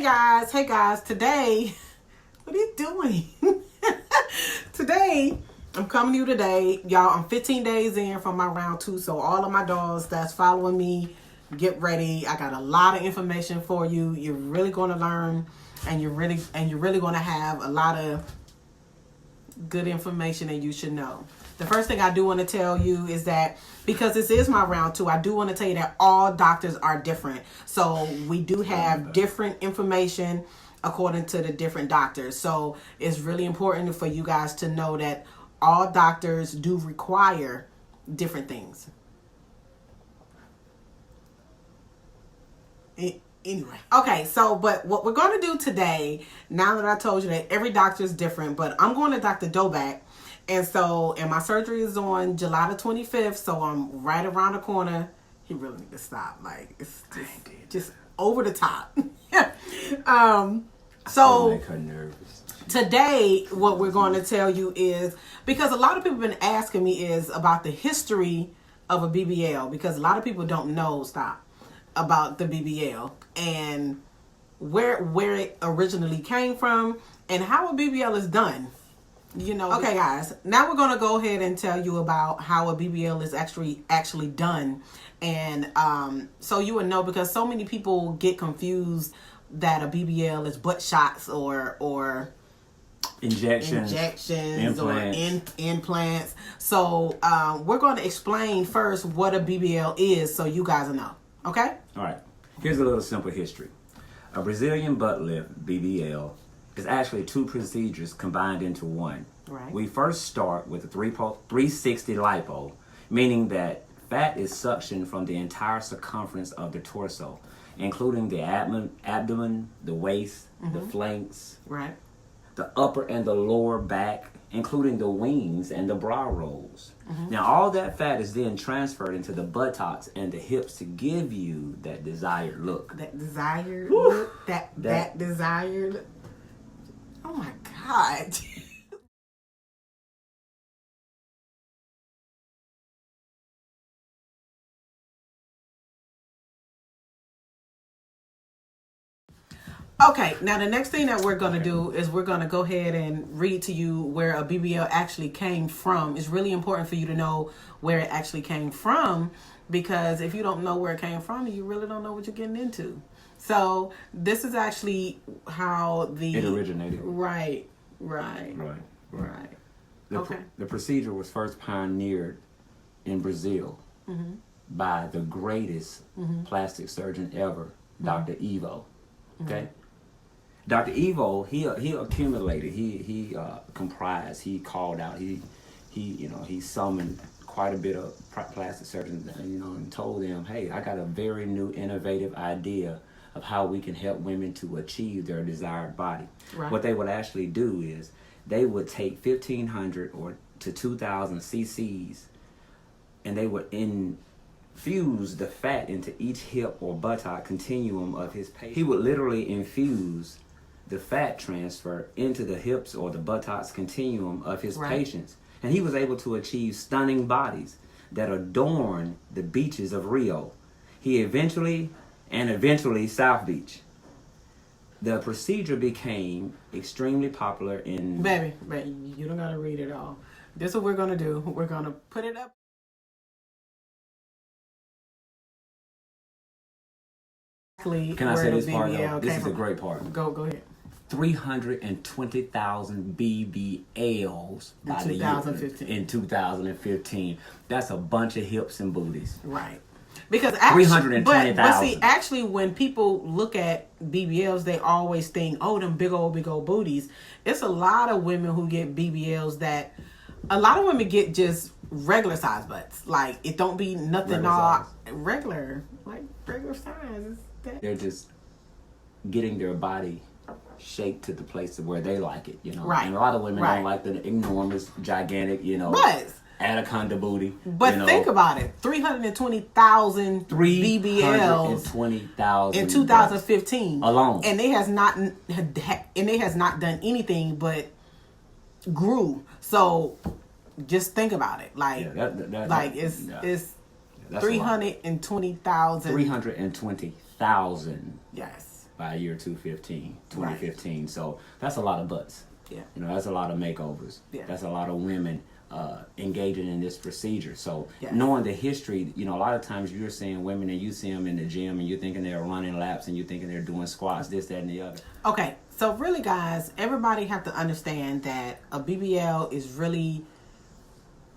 Hey guys, today, what are you doing? Today, I'm coming to you today, y'all. I'm 15 days in from my round 2, so all of my dolls that's following me, get ready. I got a lot of information for you. You're really going to learn, and you're really going to have a lot of good information that you should know. The first thing I do want to tell you is that because this is my round 2, I do want to tell you that all doctors are different. So we do have different information according to the different doctors. So it's really important for you guys to know that all doctors do require different things. Anyway, okay, so but what we're going to do today, now that I told you that every doctor is different, but I'm going to Dr. Doback. And my surgery is on July the 25th, so I'm right around the corner. He really needs to stop. Like, it's just over the top. So make her nervous. Today, what we're going to tell you is, because a lot of people have been asking me is about the history of a BBL, because a lot of people don't know, about the BBL and where it originally came from and how a BBL is done. You know, okay guys, now we're going to go ahead and tell you about how a BBL is actually done. And so you would know, because so many people get confused that a BBL is butt shots or injections implants. Or implants. So we're going to explain first what a BBL is so you guys know. Okay? All right. Here's a little simple history. A Brazilian butt lift, BBL, is actually 2 procedures combined into one. Right. We first start with a 360 lipo, meaning that fat is suctioned from the entire circumference of the torso, including the abdomen, the waist, the flanks, right, the upper and the lower back, including the wings and the bra rolls. Now, all that fat is then transferred into the buttocks and the hips to give you that desired look. That desired look? That desired... Oh my God. Okay, now the next thing that we're going to do is we're going to go ahead and read to you where a BBL actually came from. It's really important for you to know where it actually came from, because if you don't know where it came from, you really don't know what you're getting into. So this is actually how it originated. Right. The procedure was first pioneered in Brazil by the greatest plastic surgeon ever, Dr. Evo. Okay. Dr. Evo, he accumulated, he comprised, he called out, he summoned quite a bit of plastic surgeons, and told them, hey, I got a very new, innovative idea of how we can help women to achieve their desired body. Right. What they would actually do is they would take 1,500 or to 2,000 cc's, and they would infuse the fat into each hip or buttock continuum of his patient. He would literally infuse the fat transfer into the hips or the buttocks continuum of his patients. And he was able to achieve stunning bodies that adorn the beaches of Rio. He eventually South Beach. The procedure became extremely popular in... Baby, you don't gotta read it all. This is what we're gonna do. We're gonna put it up. Can I say this part though? This is a great part. Go ahead. 320,000 BBLs by the year in 2015. That's a bunch of hips and booties. Right. Because actually, 320,000. But see, actually, when people look at BBLs, they always think, oh, them big old booties. It's a lot of women who get BBLs that, a lot of women get just regular size butts. Like, it don't be nothing regular size. They're just getting their body shaped to the place of where they like it, Right. And a lot of women don't like the enormous, gigantic, But anaconda booty. But think about it. 320,000 BBLs 320,000 in 2015 alone. And it has not done anything but grew. So just think about it. Like, it's 320,000. 320,000. Yes. by year 2015. So that's a lot of butts. Yeah. You know, that's a lot of makeovers. Yeah. That's a lot of women engaging in this procedure. So Yes. knowing the history, you know, a lot of times you're seeing women and you see them in the gym and you're thinking they're running laps and you're thinking they're doing squats, this, that, and the other. Okay, so really, guys, everybody have to understand that a BBL is really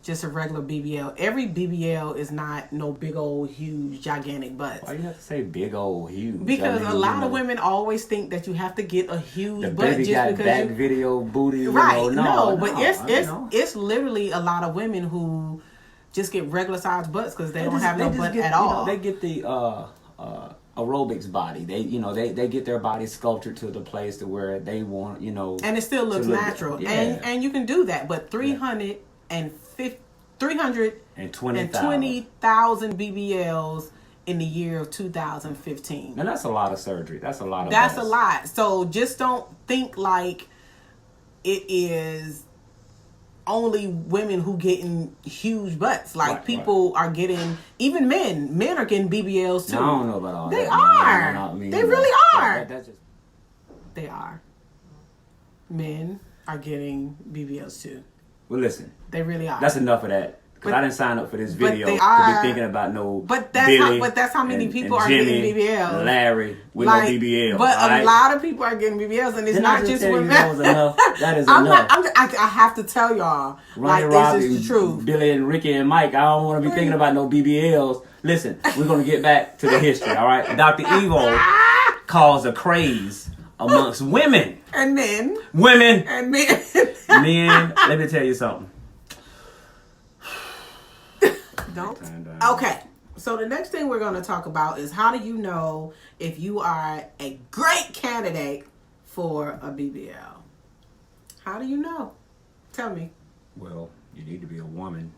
just a regular BBL. Every BBL is not no big old, huge, gigantic butts. Why you have to say big old huge? Because I mean, a lot you know, of women always think that you have to get a huge the butt baby just got because back you video booty. right. You know, But you know. it's literally a lot of women who just get regular sized butts because they don't just- have no just butt get, at you know, all. they get the aerobics body. They get their body sculptured to the place to where they want, you know, and it still looks look- natural. yeah. And you can do that. But 320,000 BBLs in the year of 2015. And that's a lot of surgery. That's a lot of. That's butts. a lot. So just don't think like it is only women who getting huge butts. Like Right, people are getting, even men. Men are getting BBLs too. I don't know about all They that. are. No, I mean, They you know, really are. That's just. They are. Men are getting BBLs too. Well, listen. They really are. That's enough of that. Because I didn't sign up for this video they to are- be thinking about no But that's Billy how many and- people and are Jimmy getting BBLs. and Larry with Like, no BBL. But all a right? lot of people are getting BBLs, and it's Didn't I not just tell you women. that was enough? That is I'm enough. not. I have to tell y'all, Ronnie like Robbie, this is the truth. Billy and Ricky and Mike, I don't want to be thinking about no BBLs. Listen, we're going to get back to the history, all right? Dr. Evo caused a craze amongst women. And men. Women. And men. Men, let me tell you something. Don't. Okay. So the next thing we're going to talk about is how do you know if you are a great candidate for a BBL? How do you know? Tell me. Well, you need to be a woman.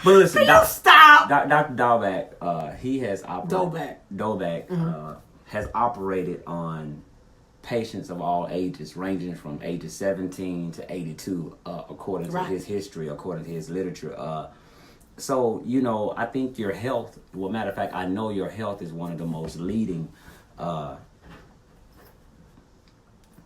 But listen, Stop. Dr. Dahlback, he has operated. Dolbeck. Has operated on patients of all ages, ranging from ages 17 to 82, according to his history, according to his literature. So, you know, I think your health, well, matter of fact, I know your health is one of the most leading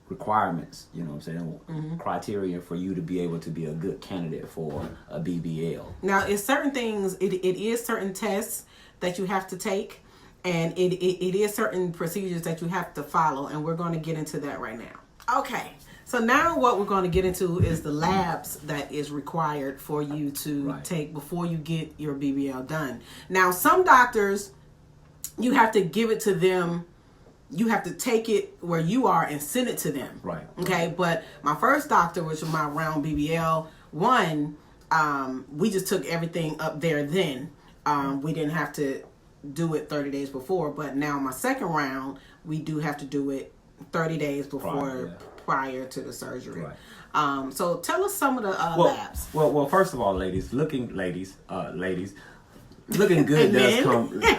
requirements, you know what I'm saying, criteria for you to be able to be a good candidate for a BBL. Now, it's certain things, it is certain tests that you have to take, and it is certain procedures that you have to follow, and we're going to get into that right now. Okay, so now what we're going to get into is the labs that is required for you to take before you get your BBL done. Now, some doctors, you have to give it to them. You have to take it where you are and send it to them. Right. Okay. But my first doctor, which was my round BBL one, we just took everything up there then. We didn't have to do it 30 days before, but now my second round, we do have to do it 30 days before prior to the surgery. Right. So tell us some of the labs. Well, first of all, ladies, looking good does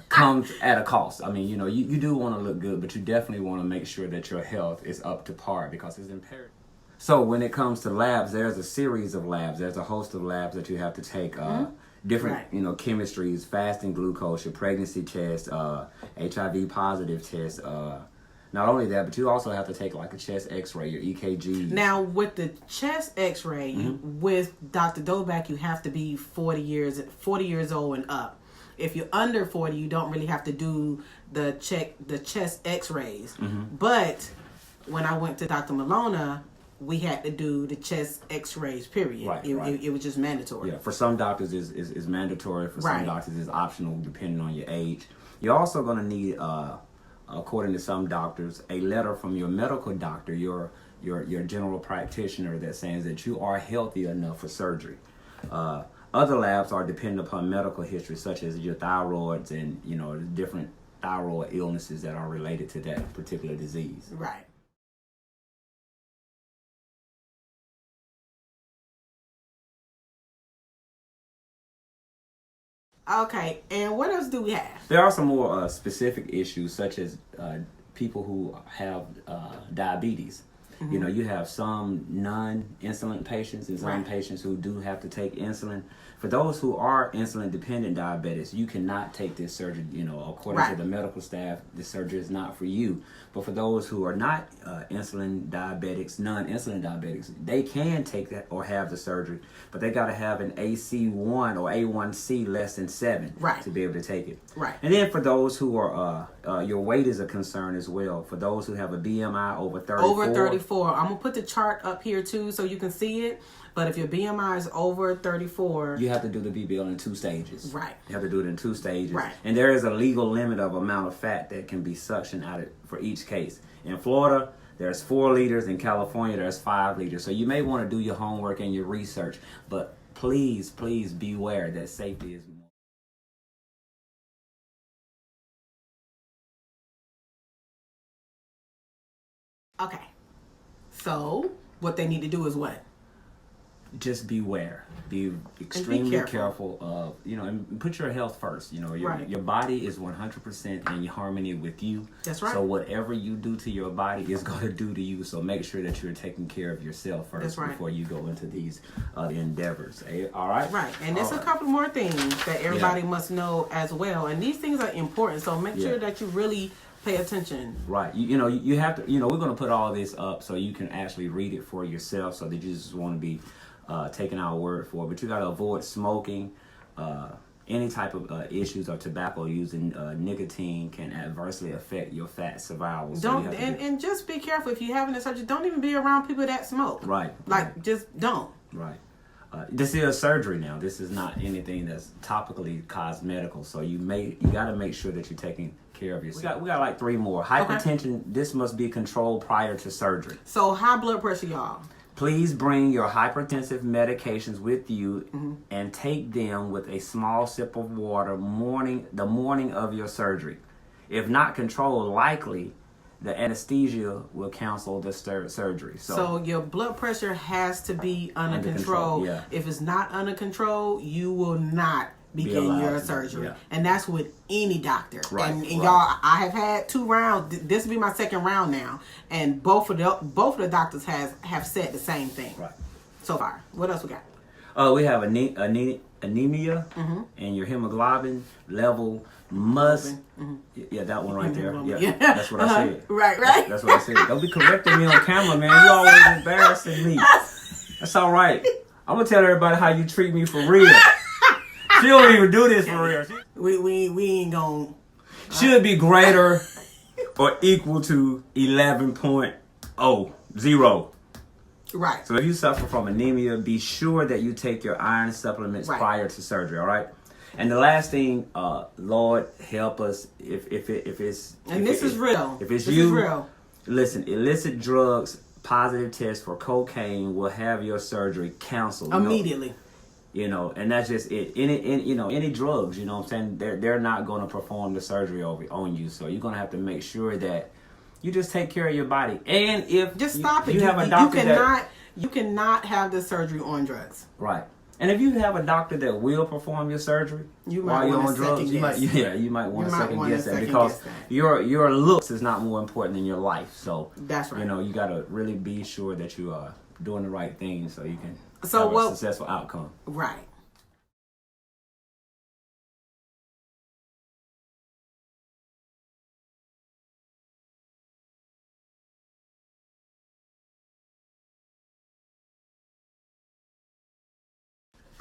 comes at a cost. I mean, you know, you do want to look good, but you definitely want to make sure that your health is up to par because it's imperative. So when it comes to labs, there's a series of labs. There's a host of labs that you have to take. Different, you know, chemistries, fasting glucose, your pregnancy test, HIV positive test. Not only that, but you also have to take like a chest X-ray, your EKG. Now, with the chest X-ray, with Dr. Dolbeck, you have to be 40 years old and up. If you're under 40, you don't really have to do the chest X-rays. But when I went to Dr. Malona, we had to do the chest X-rays. Period. It was just mandatory. Yeah, for some doctors is mandatory. For some doctors is optional, depending on your age. You're also going to need, according to some doctors, a letter from your medical doctor, your general practitioner, that says that you are healthy enough for surgery. Other labs are dependent upon medical history, such as your thyroids and, you know, different thyroid illnesses that are related to that particular disease. Right. Okay, and what else do we have? There are some more specific issues, such as people who have diabetes. You know, you have some non-insulin patients and some Right. patients who do have to take insulin. For those who are insulin dependent diabetics, you cannot take this surgery. You know, according Right. to the medical staff, this surgery is not for you. But for those who are not insulin diabetics, non-insulin diabetics, they can take that or have the surgery, but they got to have an AC1 or A1C less than 7 Right. to be able to take it. Right. And then for those who are, your weight is a concern as well. For those who have a BMI over 34. Over 34. I'm going to put the chart up here too so you can see it. But if your BMI is over 34, you have to do the BBL in 2 stages. Right. You have to do it in 2 stages. Right. And there is a legal limit of amount of fat that can be suctioned out of, for each case. In Florida, there's 4 liters. In California, there's 5 liters. So you may want to do your homework and your research. But please, please beware that safety is more. okay. So what they need to do is what? Just beware. Be extremely careful of, you know, and put your health first. You know, your body is 100% in harmony with you. That's right. So whatever you do to your body is going to do to you. So make sure that you're taking care of yourself first before you go into these endeavors. All right? Right. And there's a couple more things that everybody must know as well. And these things are important. So make sure that you really pay attention. Right. You know, you have to, you know, we're going to put all this up so you can actually read it for yourself, so that you just want to be taking our word for it. But you got to avoid smoking. Any type of issues of tobacco using nicotine can adversely affect your fat survival. So and just be careful if you're having a surgery. Don't even be around people that smoke. Right. Like, just don't. Right. This is a surgery now. This is not anything that's topically cosmetical. So you got to make sure that you're taking care of yourself. We got like 3 more. Hypertension. This must be controlled prior to surgery. So high blood pressure, y'all. Please bring your hypertensive medications with you and take them with a small sip of water the morning of your surgery. If not controlled, likely the anesthesia will cancel the surgery. So your blood pressure has to be under control. Yeah. If it's not under control, you will not begin your surgery. Yeah. And that's with any doctor. Right. And y'all, I have had 2 rounds. This will be my 2nd round now. And both of the doctors have said the same thing. Right. So far. What else we got? We have anemia, and your hemoglobin level must. Yeah, that one right there. Yeah, that's what I said. Right. That's what I said. Don't be correcting me on camera, man. You always embarrassing me. That's all right. I'm gonna tell everybody how you treat me for real. She don't even do this for real. We ain't gonna. Should be greater or equal to 11.0. Right. So if you suffer from anemia, be sure that you take your iron supplements prior to surgery. All right. And the last thing, Lord help us if it's this is real. If it's this you, is real. Listen, illicit drugs, positive tests for cocaine will have your surgery canceled Immediately. You know, and that's just it. Any drugs, you know what I'm saying? They're not going to perform the surgery on you. So you're going to have to make sure that you just take care of your body. And if just stop it. You have a doctor you cannot have the surgery on drugs. Right. And if you have a doctor that will perform your surgery while you're on drugs, you might want to second guess that, because your looks is not more important than your life. So that's right. You know, you got to really be sure that you are doing the right thing so you can have a successful outcome. Right.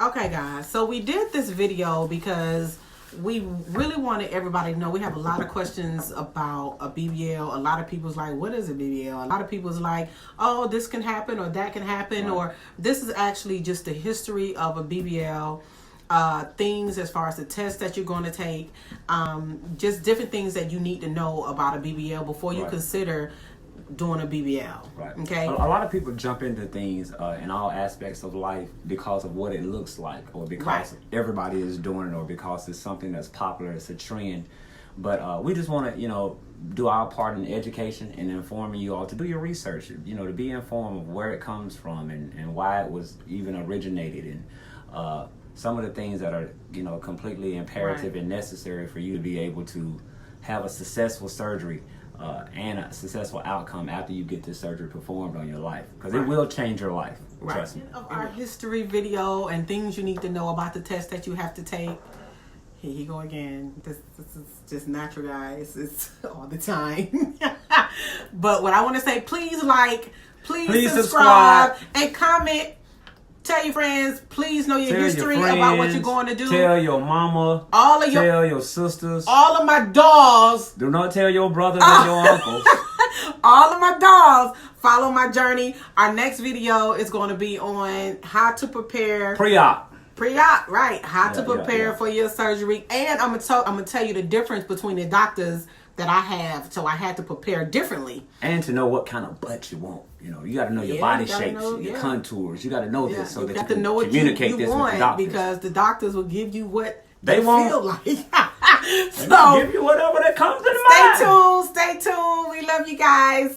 Okay, guys, so we did this video because we really wanted everybody to know. We have a lot of questions about a BBL. A lot of people's like, what is a BBL? A lot of people's like, oh, this can happen or that can happen, or this is actually just the history of a BBL. Things as far as the tests that you're going to take, just different things that you need to know about a BBL before you consider doing a BBL. Right. Okay. A lot of people jump into things in all aspects of life because of what it looks like, or because everybody is doing it, or because it's something that's popular, it's a trend. But we just want to, do our part in education and informing you all to do your research, to be informed of where it comes from and why it was even originated, and some of the things that are, completely imperative and necessary for you to be able to have a successful surgery and a successful outcome after you get this surgery performed on your life, because it will change your life. Trust me. Of our history video and things you need to know about the test that you have to take. Here you go again. This is just natural, guys. It's all the time. But what I want to say, please like, please subscribe, and comment. Tell your friends. Please know your history about what you're going to do. Tell your mama. Tell your sisters. All of my dolls. Do not tell your brothers and your uncles. All of my dolls. Follow my journey. Our next video is going to be on how to prepare. Pre-op, right? How to prepare for your surgery, and I'm gonna tell you the difference between the doctors that I have. So I had to prepare differently, and to know what kind of butt you want. You know, you got to know your body shapes, your contours. You got to know this so that you can communicate this with the doctors. Because the doctors will give you what they feel like. So give you whatever that comes to the mind. Stay tuned. We love you guys.